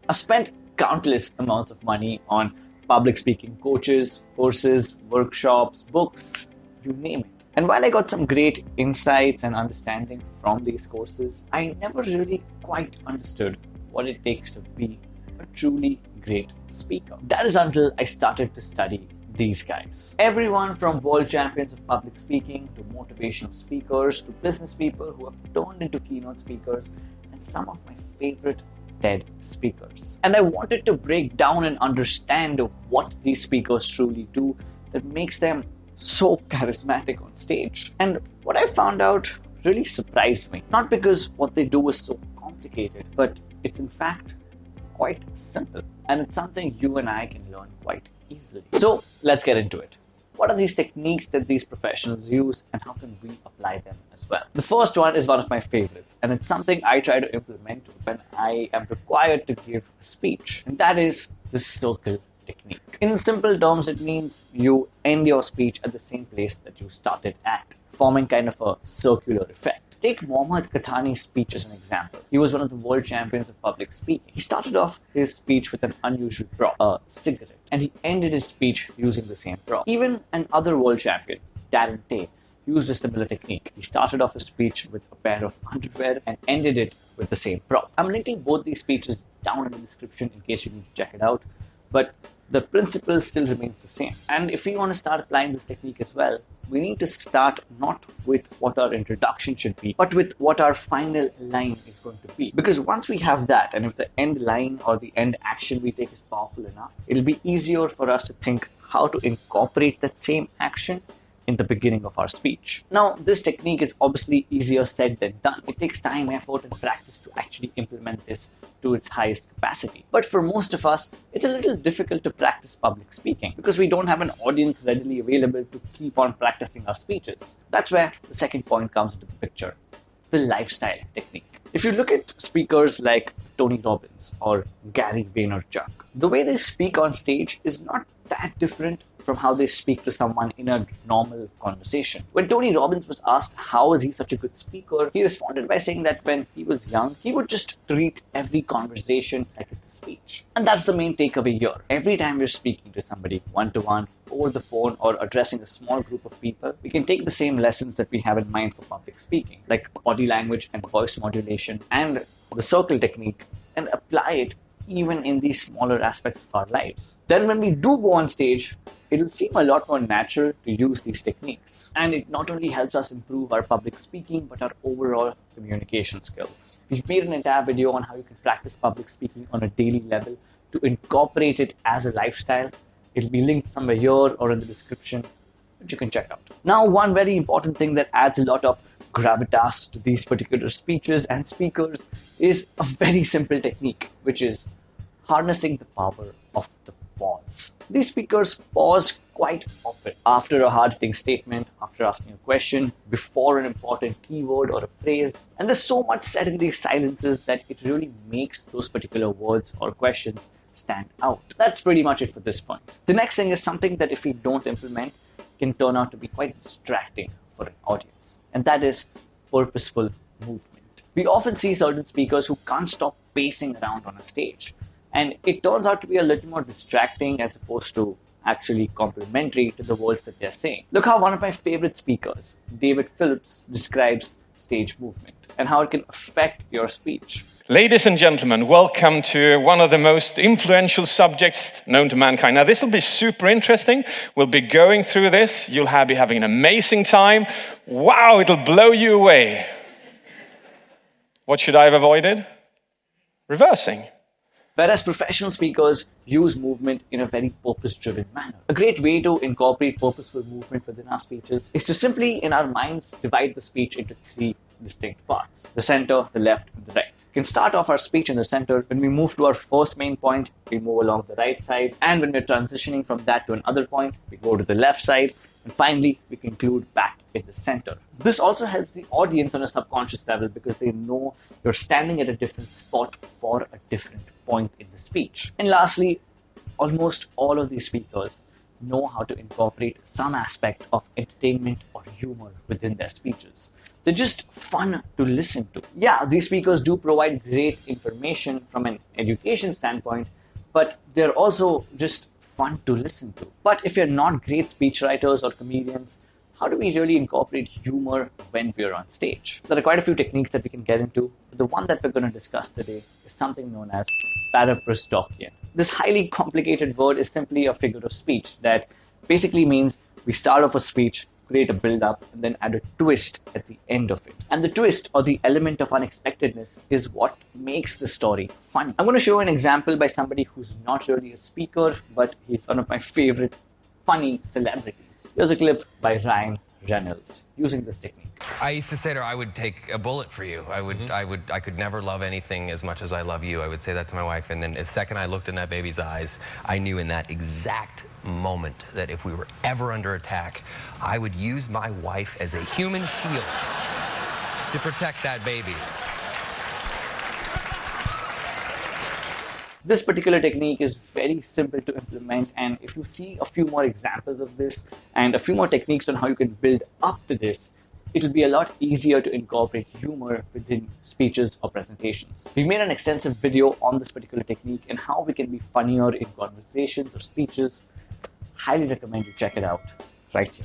I've spent countless amounts of money on public speaking coaches, courses, workshops, books, you name it. And while I got some great insights and understanding from these courses, I never really quite understood what it takes to be a truly great speaker. That is until I started to study these guys. Everyone from world champions of public speaking to motivational speakers to business people who have turned into keynote speakers and some of my favorite TED speakers. And I wanted to break down and understand what these speakers truly do that makes them so charismatic on stage. And what I found out really surprised me. Not because what they do is so complicated, but it's in fact quite simple. And it's something you and I can learn quite easily. So let's get into it. What are these techniques that these professionals use and how can we apply them as well? The first one is one of my favorites, and it's something I try to implement when I am required to give a speech, and that is the circle technique. In simple terms, it means you end your speech at the same place that you started at, forming kind of a circular effect. Take Mohammad Qahtani's speech as an example. He was one of the world champions of public speaking. He started off his speech with an unusual prop, a cigarette, and he ended his speech using the same prop. Even another world champion, Darren Tay, used a similar technique. He started off his speech with a pair of underwear and ended it with the same prop. I'm linking both these speeches down in the description in case you need to check it out, but the principle still remains the same. And if we want to start applying this technique as well, we need to start not with what our introduction should be, but with what our final line is going to be. Because once we have that, and if the end line or the end action we take is powerful enough, it'll be easier for us to think how to incorporate that same action in the beginning of our speech. Now, this technique is obviously easier said than done. It takes time, effort, and practice to actually implement this to its highest capacity. But for most of us, it's a little difficult to practice public speaking because we don't have an audience readily available to keep on practicing our speeches. That's where the second point comes into the picture, the lifestyle technique. If you look at speakers like Tony Robbins or Gary Vaynerchuk, the way they speak on stage is not that different from how they speak to someone in a normal conversation. When Tony Robbins was asked how is he such a good speaker, he responded by saying that when he was young, he would just treat every conversation like it's a speech. And that's the main takeaway here. Every time we're speaking to somebody one-to-one, over the phone, or addressing a small group of people, we can take the same lessons that we have in mind for public speaking, like body language and voice modulation and the circle technique, and apply it even in these smaller aspects of our lives. Then when we do go on stage, it'll seem a lot more natural to use these techniques. And it not only helps us improve our public speaking, but our overall communication skills. We've made an entire video on how you can practice public speaking on a daily level to incorporate it as a lifestyle. It'll be linked somewhere here or in the description, which you can check out. Now, one very important thing that adds a lot of gravitas to these particular speeches and speakers is a very simple technique, which is harnessing the power of the pause. These speakers pause quite often after a hard-hitting statement, after asking a question, before an important keyword or a phrase. And there's so much said in these silences that it really makes those particular words or questions stand out. That's pretty much it for this point. The next thing is something that if we don't implement can turn out to be quite distracting for an audience, and that is purposeful movement. We often see certain speakers who can't stop pacing around on a stage, and it turns out to be a little more distracting as opposed to actually complementary to the words that they're saying. Look how one of my favorite speakers, David Phillips, describes stage movement and how it can affect your speech. Ladies and gentlemen, welcome to one of the most influential subjects known to mankind. Now, this will be super interesting. We'll be going through this. You'll be having an amazing time. Wow, it'll blow you away. What should I have avoided? Reversing. Whereas professional speakers use movement in a very purpose-driven manner. A great way to incorporate purposeful movement within our speeches is to simply, in our minds, divide the speech into three distinct parts: the center, the left, and the right. We can start off our speech in the center. When we move to our first main point, we move along the right side. And when we're transitioning from that to another point, we go to the left side. And finally, we conclude back in the center. This also helps the audience on a subconscious level because they know you're standing at a different spot for a different point in the speech. And lastly, almost all of these speakers know how to incorporate some aspect of entertainment or humor within their speeches. They're just fun to listen to. Yeah, these speakers do provide great information from an education standpoint, but they're also just fun to listen to. But if you're not great speechwriters or comedians, how do we really incorporate humor when we're on stage? There are quite a few techniques that we can get into, but the one that we're going to discuss today is something known as Paraprosdokian. This highly complicated word is simply a figure of speech that basically means we start off a speech, create a build-up, and then add a twist at the end of it. And the twist, or the element of unexpectedness, is what makes the story funny. I'm going to show an example by somebody who's not really a speaker, but he's one of my favorite funny celebrities. Here's a clip by Reynolds using this technique. I used to say to her, I would take a bullet for you. I could never love anything as much as I love you. I would say that to my wife, and then the second I looked in that baby's eyes, I knew in that exact moment that if we were ever under attack, I would use my wife as a human shield to protect that baby. This particular technique is very simple to implement, and if you see a few more examples of this and a few more techniques on how you can build up to this, it will be a lot easier to incorporate humor within speeches or presentations. We made an extensive video on this particular technique and how we can be funnier in conversations or speeches. Highly recommend you check it out right here.